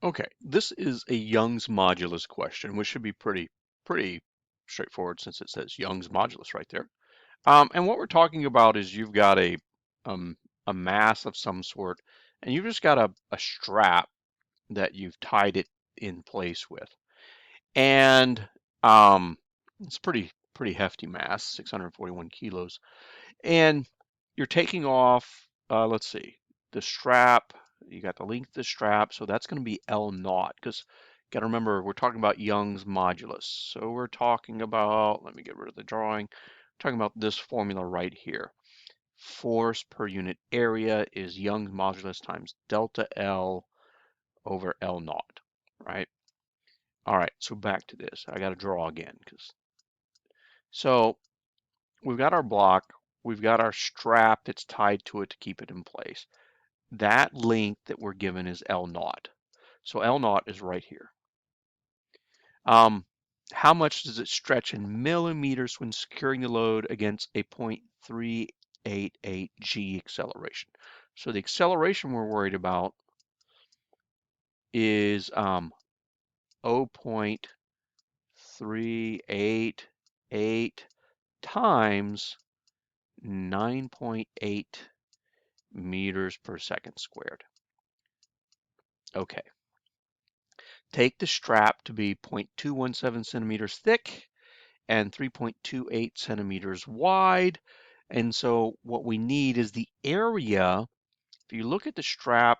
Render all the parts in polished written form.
Okay, this is a Young's modulus question, which should be pretty straightforward since it says Young's modulus right there. And what we're talking about is you've got um, a mass of some sort, and you've just got a strap that you've tied it in place with, and it's pretty hefty mass, 641 kilos, and you're taking off. Let's see, the strap. You got the length of the strap, so that's going to be L naught because got to remember we're talking about Young's modulus. So we're talking about, let me get rid of the drawing. We're talking about this formula right here. Force per unit area is Young's modulus times delta L over L naught, right? All right, so back to this. I got to draw again because so we've got our block, we've got our strap that's tied to it to keep it in place. That length that we're given is L naught. So L naught is right here. Um, how much does it stretch in millimeters when securing the load against a 0.388 g acceleration? So the acceleration we're worried about is 0.388 times 9.8 meters per second squared. Okay. Take the strap to be 0.217 centimeters thick and 3.28 centimeters wide. And so what we need is the area. If you look at the strap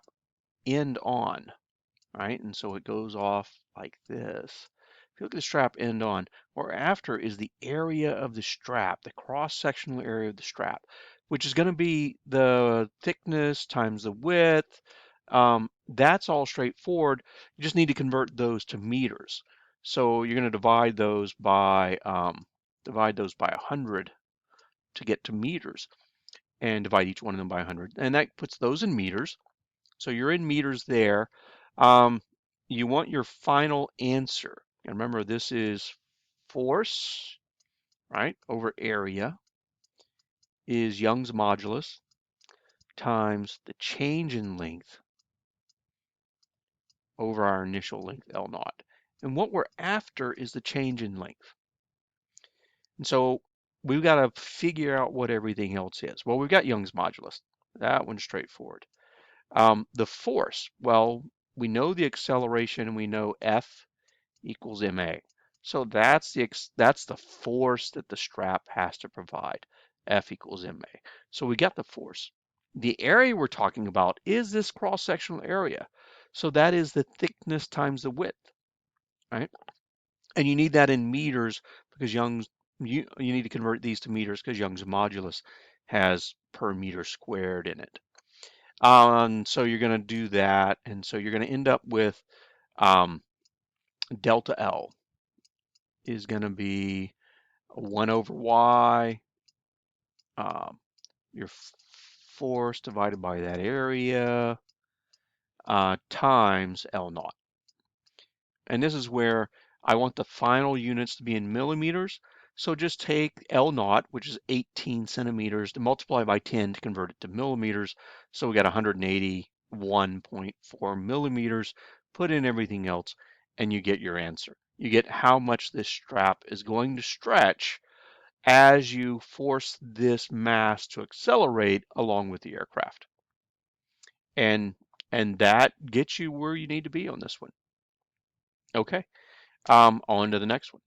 end on, right? And so it goes off like this. If you look at the strap end on, what we're after is the area of the strap, the cross-sectional area of the strap, which is going to be the thickness times the width. That's all straightforward. You just need to convert those to meters. So you're going to divide those by 100 to get to meters, and divide each one of them by 100, and that puts those in meters. So you're in meters there. Um, you want your final answer. And remember, this is force, right, over area is Young's modulus times the change in length over our initial length, L naught. And what we're after is the change in length. And so we've got to figure out what everything else is. Well, we've got Young's modulus. That one's straightforward. The force, well, we know the acceleration and we know F equals ma. So that's the force that the strap has to provide. F equals ma. So we got the force. The area we're talking about is this cross-sectional area. So that is the thickness times the width, right? And you need that in meters because you need to convert these to meters because Young's modulus has per meter squared in it. So you're going to do that, and so you're going to end up with um, delta L is going to be 1 over y, um, your force divided by that area, times L naught. And this is where I want the final units to be in millimeters. So just take L naught, which is 18 centimeters, to multiply by 10 to convert it to millimeters. So we got 181.4 millimeters. Put in everything else, and you get your answer. You get how much this strap is going to stretch as you force this mass to accelerate along with the aircraft. And and that gets you where you need to be on this one. Okay, on to the next one.